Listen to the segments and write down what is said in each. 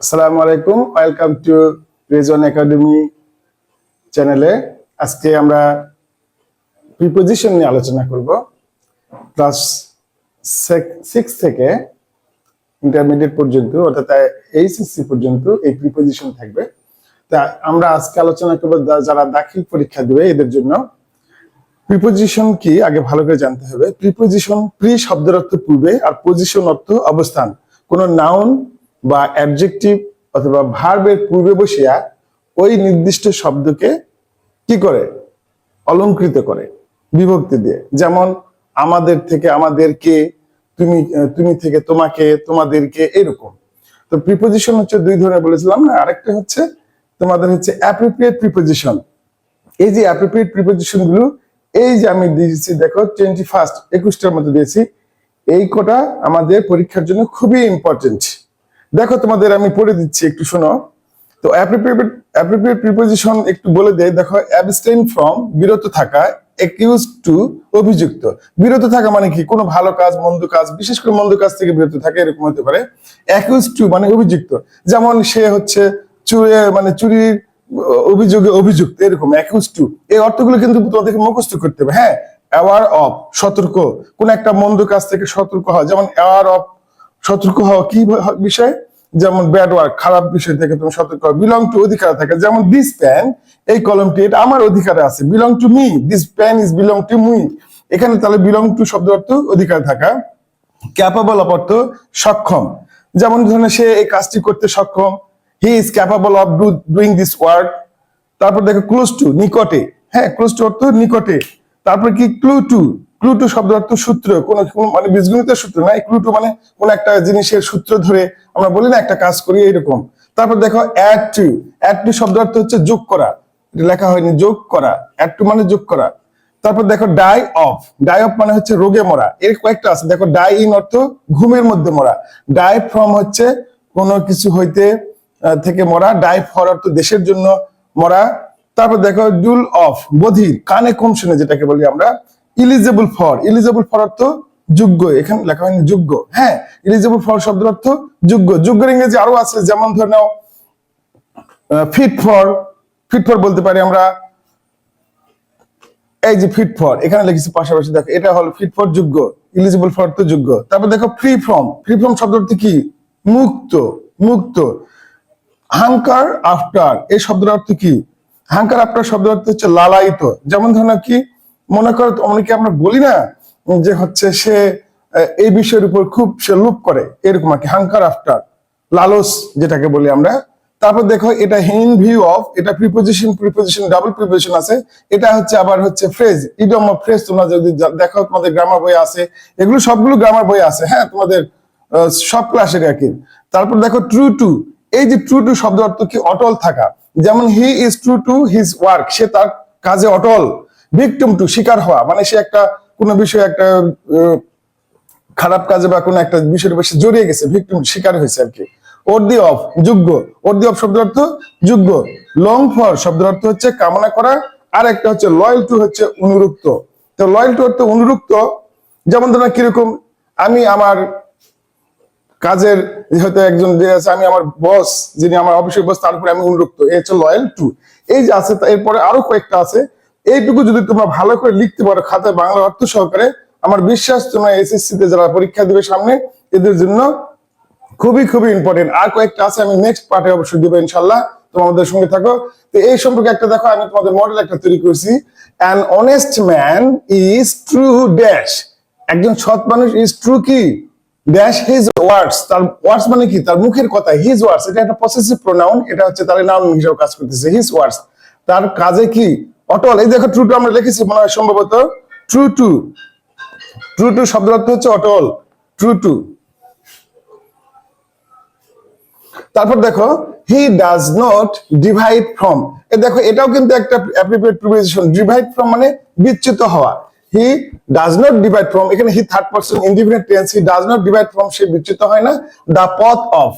আসসালামু আলাইকুম, welcome to Rezon academy চ্যানেলে। আজকে আমরা প্রিপোজিশন নিয়ে আলোচনা করব। ক্লাস 6 থেকে ইন্টারমিডিয়েট পর্যন্ত অর্থাৎ এইচএসসি পর্যন্ত এই প্রিপোজিশন থাকবে। তা আমরা আজকে আলোচনা করব যারা দাখিল পরীক্ষা দেবে এদের জন্য। প্রিপোজিশন কি আগে ভালো করে জানতে হবে। প্রিপোজিশন প্রি শব্দের অর্থ পূর্বে আর পজিশন অর্থ অবস্থান। কোন নাউন বা অ্যাডজেক্টিভ অথবা ভার্বের পূর্বে বসিয়া ওই নির্দিষ্ট শব্দকে কি করে অলংকৃত করে বিভক্তি দিয়ে। যেমন আমাদের থেকে আমাদেরকে, তুমি থেকে তোমাকে, তোমাদেরকে, এরকম। তো প্রিপোজিশন হচ্ছে দুই ধরনের বলেছিলাম না। আরেকটা হচ্ছে তোমাদের হচ্ছে অ্যাপ্রোপ্রিয়েট প্রিপোজিশন। এই যে অ্যাপ্রোপ্রিয়েট প্রিপোজিশন গুলো এই যে আমি দিয়েছি দেখো 21টার মধ্যে দিয়েছি। এই কটা আমাদের পরীক্ষার জন্য খুবই ইম্পর্টেন্ট। দেখো তোমাদের আমি পড়ে দিচ্ছি, একটু শোনো। তো অ্যাপ্রোপ্রিয়েট প্রিপোজিশন একটু বলে দেয়। দেখো, অ্যাবস্টেইন ফ্রম বিরত থাকা, অ্যাকিউজ টু অভিযুক্ত। বিরত থাকা মানে কি? কোনো ভালো কাজ, মন্দ কাজ, বিশেষ করে মন্দ কাজ থেকে বিরত থাকা, এরকম হতে পারে। অ্যাকিউজ টু মানে অভিযুক্ত, যেমন সে হচ্ছে চুরির অভিযোগে অভিযুক্ত, এরকম অ্যাকিউজ টু। এই অর্থগুলো কিন্তু তোমাদেরকে মুখস্থ করতে হবে। হ্যাঁ, অ্যাওয়ার অফ সতর্ক, কোন একটা মন্দ কাজ থেকে সতর্ক হওয়া, যেমন অ্যাওয়ার অফ সতর্ক হওয়া কি বিষয়, যেমন ব্যাড ওয়ার্ক খারাপ বিষয় থেকে তুমি সতর্ক হও। বিলং টু অধিকার থাকে, যেমন দিস পেন এই কলমটি এটা আমার অধিকারে আছে। Belong to me, this pen is belong to me. এখানে তাহলে বিলং টু শব্দ অর্থ অধিকার থাকা। ক্যাপাবল অফ অর্থ সক্ষম, যেমন ধরনের সে এই কাজটি করতে সক্ষম, he is capable of doing this work. তারপর দেখো ক্লোজ টু নিকটে, হ্যাঁ ক্লোজ টু অর্থ নিকটে। তারপর কি ক্লু টু শব্দ অর্থ সূত্র, কোন মানে বীজগণিতের সূত্র না, ক্লু টু মানে কোন একটা জিনিসের সূত্র ধরে আমরা বলি না একটা কাজ করি, এরকম। তারপর দেখো অ্যাড টু শব্দ অর্থ হচ্ছে যোগ করা, এটা লেখা হয়নি, যোগ করা। অ্যাড টু মানে যোগ করা। তারপর দেখো ডাই অফ মানে হচ্ছে রোগে মরা, এর কয়েকটা আছে। দেখো ডাই ইন অর্থ ঘুমের মধ্যে মরা। ডাই ফ্রম হচ্ছে কোনো কিছু হইতে থেকে মরা। ডাই ফর অর্থ দেশের জন্য মরা। তারপর দেখো ডুল অফ বধির, কানে কম শুনে যেটাকে বলি আমরা। ইলিজেবল ফর অর্থ যোগ্য, এখানে লেখা হয়নি যোগ্য। হ্যাঁ, ইলিজেবল ফর শব্দের অর্থ যোগ্য। যোগ্যের ইংরেজি আরো আছে, যেমন ধরে নাও ফিট ফর বলতে পারি আমরা। এই যে ফিট ফর এখানে লিখেছি পাশাপাশি, দেখো এটা হলো ফিট ফর যোগ্য, ইলিজিবল ফর তো যোগ্য। তারপর দেখো ফ্রি ফ্রম শব্দ অর্থ কি? মুক্ত। হাঙ্কার আফটার এই শব্দের অর্থ কি? হাঙ্কার আফটার শব্দের অর্থ হচ্ছে লালায়িত। যেমন ধরো কি, মনে করো অনেকে আমরা বলি না যে হচ্ছে সে এই বিষয়ের উপর খুব সে লোভ করে, এরকম আর কি। হাঙ্কার আফটার লালস যেটাকে বলি আমরা। তারপর দেখো এটা ইন ভিউ অফ, এটা প্রিপোজিশন ডাবল প্রিপোজিশন আছে। এটা হচ্ছে আবার হচ্ছে ফ্রেজ, ইডিয়ম অফ ফ্রেজ। তোমরা যদি দেখো তোমাদের গ্রামার বই আছে, এগুলো সবগুলো গ্রামার বই আছে, হ্যাঁ তোমাদের সব ক্লাসের একই। তারপর দেখো ট্রু টু, এই যে ট্রু টু শব্দ অর্থ কি? অটল থাকা, যেমন he is true to his work, সে তার কাজে অটল। ভিকটিম টু শিকার হওয়া, মানে সে একটা কোনো বিষয়ে একটা খারাপ কাজে বা কোনো একটা বিষয়ের উপর জড়িয়ে গেছে, ভিকটিম শিকার হয়েছে আর কি। অর্দি অফ যোগ্য, অর্দি অফ শব্দের অর্থ যোগ্য। লং ফর শব্দের অর্থ হচ্ছে কামনা করা। আর একটা হচ্ছে লয়াল টু হচ্ছে অনুরক্ত। তো লয়াল টু অর্থ অনুরক্ত, যেমন ধরো কিরকম, আমি আমার কাজের হয়তো একজন যে আছে, আমি আমার বস যিনি আমার অফিসের বস, তার উপরে আমি অনুরক্ত, এই হচ্ছে লয়াল টু। এই যে আছে, এরপরে আরো কয়েকটা আছে। এইটুকু যদি তোমরা ভালো করে লিখতে পারো খাতায় বাংলা অর্থ সহকারে, আমার বিশ্বাস তোমরা এসএসসি তে যারা পরীক্ষা দিবে সামনে, এদের জন্য খুবই ইম্পর্টেন্ট। আর কয়েকটা আছে, আমি নেক্সট পার্টে অবশ্যই দেবো ইনশাল্লাহ, তোমাদের সঙ্গে থাকো। তো এই সম্পর্কে একটা দেখো, আমি তোমাদের মডেল একটা তৈরি করছি। An honest man is true dash, একজন সৎ মানুষ ইজ ট্রু কি ড্যাশ হিজ ওয়ার্ডস, তার ওয়ার্ডস মানে কি? তার মুখের কথা। হিজ ওয়ার্ডস এটা একটা পসেসিভ প্রোনাউন, এটা হচ্ছে তার নাউন হিসেবে কাজ করতেছে। হিজ ওয়ার্ডস তার কাজে কি অটল। এই দেখো ট্রু টু আমরা লিখেছি মনে হয় সম্ভবত। ট্রু টু শব্দের অর্থ হচ্ছে অটল, ট্রু টু। তারপর দেখো হি ডাজ নট ডিভাইড ফ্রম, এই দেখো এটাও কিন্তু একটা অ্যাপ্রোপ্রিয়েট প্রিপোজিশন। ডিভাইড ফ্রম মানে বিচ্যুত হওয়া। He does not divide from, এখানে he third person indefinite tense, he does not divide from, সে বিচ্যুত হয় না। দা পথ অফ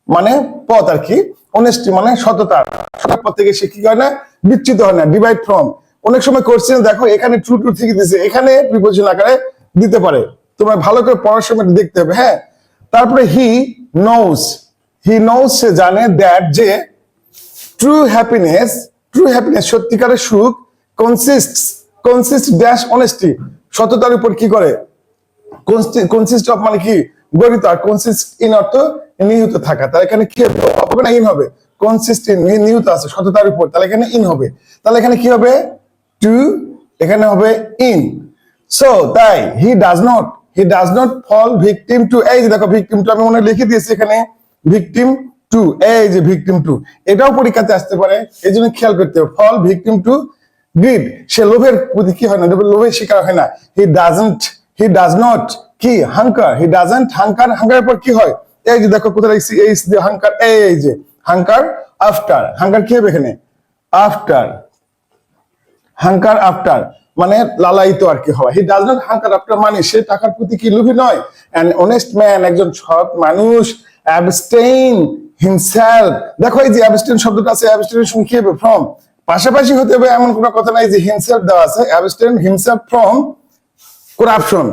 মানে পথ আর কি। অনেস্টি মানে সততা, সৎ পথ থেকে সে কি হয় না? বিচ্যুত হয় না। ডিভাইড ফ্রম অনেক সময় কোশ্চেন দেখো এখানে ট্রু টু থেকে দিছে, এখানে প্রিপোজিশন আকারে দিতে পারে, তোমরা ভালো করে পড়ার সময় দেখতে হবে। হ্যাঁ, তারপরে হি নোজ, হি নোজ সে জানে দ্যাট যে ট্রু হ্যাপিনেস সত্যিকারের সুখ কনসিস্ট ড্যাশ অনেস্টি সততার উপর কি করে কনসিস্ট অফ মানে কি গঠিত, আর কনসিস্ট ইন অর্থ নিহিত থাকা। তাহলে এখানে কি হবে না ইন হবে, কনসিস্ট নিহিত আছে সততার উপর, তাহলে এখানে ইন হবে। তাহলে এখানে কি হবে টু, এখানে হবে ইন। সো তাই he does not fall victim to, এই যে দেখো ভিকটিম টু আমি মনে হয় লিখে দিয়েছি এখানে, ভিকটিম টু, এই যে ভিকটিম টু, এটাও পরীক্ষাতে আসতে পারে, এই জন্য খেয়াল করতে হবে। ফল ভিকটিম টু গ্রিড, সে লোভের প্রতি কি হয় না, লোভের শিকার হয় না। হি ডাজ নট কি হাঙ্কার, হি ডাজন্ট হাঙ্কার, হাঙ্কারের পর কি হয়, এই যে দেখো কোথায় লিখছি এই যে হাঙ্কার, এই যে হাঙ্কার আফটার, হাঙ্কার কি হবে এখানে আফটার, হাঙ্কার আফটার মানে লালায়িত আর কি হওয়া। হি ডাজ নট হাঙ্কার আফটার মানে সে টাকার প্রতি কি লোভী নয়। অ্যান অনেস্ট ম্যান, একজন সৎ মানুষ, অ্যাবস্টেইন হিমসেলফ, দেখো এই যে অ্যাবস্টেইন শব্দটা আছে, অ্যাবস্টেইনের সঙ্গে কি হবে ফ্রম, পাশাপাশি হতে হবে এমন কোনো কথা নাই যে হিমসেলফ দেওয়া আছে, abstain himself from corruption,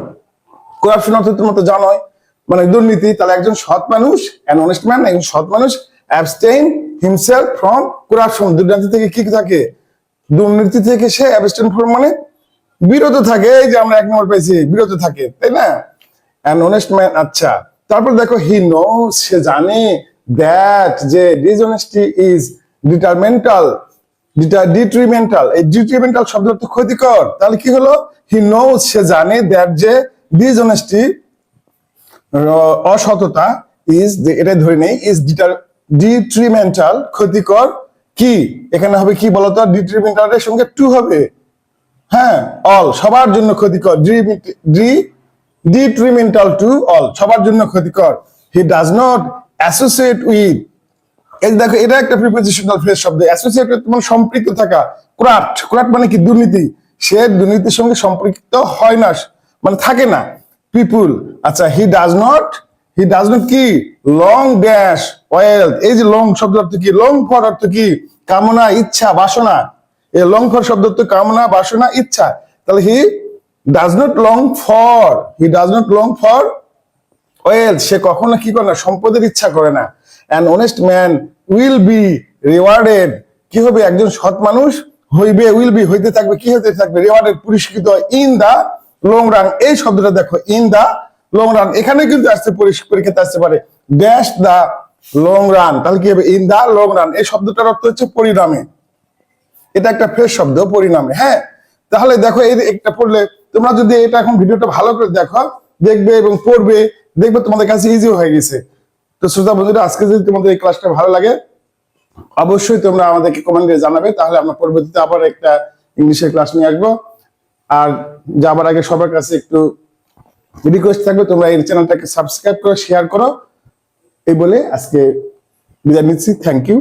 corruption অর্থ তোমরা তো জানোই মানে দুর্নীতি। তাহলে একজন সৎ মানুষ, অ্যান অনেস্ট ম্যান একজন সৎ মানুষ, অ্যাবস্টেইন হিমসেলফ ফ্রম করাপশন, দুর্নীতি থেকে কি থাকে, দুর্নীতি থেকে সে অ্যাবস্টেইন ফ্রম মানে বিরত থাকে, এই যে আমরা 1 নম্বর পেয়েছি বিরত থাকে, তাই না, অ্যান অনেস্ট ম্যান। আচ্ছা তারপর দেখো হি নোজ সে জানে দ্যাট যে ডিসঅনেস্টি ইজ ডিট্রিমেন্টাল, এই ডিট্রিমেন্টাল শব্দ অর্থ ক্ষতিকর। তাহলে কি হলো হি নোজ সে জানে দ্যাট যে ডিসঅনেস্টি অসততা ইজ, এটা ধরে নেই, ইজ ডিট্রিমেন্টাল ক্ষতিকর, কি এখানে হবে কি বলতো, ডিট্রিমেন্টালের সঙ্গে টু হবে, হ্যাঁ অল সবার জন্য ক্ষতিকর, ডিট্রিমেন্টাল টু অল সবার জন্য ক্ষতিকর। হি ডাজ নট অ্যাসোসিয়েট উইথ, এই দেখো এটা একটা প্রিপোজিশনাল ফ্রেজ শব্দ, অ্যাসোসিয়েট মানে সম্পৃক্ত থাকা, করাপ্ট মানে কি দুর্নীতি, সে দুর্নীতির সঙ্গে সম্পৃক্ত হয় না মানে থাকে না, পিপুল। আচ্ছা হি ডাজ নট কি লং ড্যাশ ওয়েলথ, এই যে লং শব্দ অর্থ কি, লং ফর অর্থ কি কামনা ইচ্ছা বাসনা, এই লং ফর শব্দ অর্থ কামনা বাসনা ইচ্ছা। তাহলে he does not long for wealth, সে কখনো কি করে না সম্পদের ইচ্ছা করে না। An honest man will be rewarded, কি হবে একজন সৎ মানুষ হইবে, হইতে থাকবে, কি হতে থাকবে রিওয়ার্ডেড পুরস্কৃত, ইন দা লং রান, এই শব্দটা দেখো ইন দা লং রান, এখানে কিন্তু আসতে পরীক্ষাতে আসতে পারে ড্যাশ দা লং রান, তাহলে কি হবে ইন দা লং রান, এই শব্দটার অর্থ হচ্ছে পরিণামে, এটা একটা ফ্রেশ শব্দ পরিণামে। হ্যাঁ তাহলে দেখো এই একটা পড়লে তোমরা যদি এটা এখন ভিডিওটা ভালো করে দেখো, দেখবে এবং পড়বে, দেখবে তোমাদের কাছে ইজি হয়ে গেছে। তো শ্রোতা বন্ধুরা আজকে যদি তোমাদের এই ক্লাসটা ভালো লাগে অবশ্যই তোমরা আমাদেরকে কমেন্টে জানাবে, তাহলে আমরা পরবর্তীতে আবার একটা ইংলিশের ক্লাস নিয়ে আসবো। আর যাবার আগে সবার কাছে একটু রিকোয়েস্ট থাকবে তোমরা এই চ্যানেলটাকে সাবস্ক্রাইব করো, শেয়ার করো, এই বলে আজকে বিদায় নিচ্ছি। Thank you.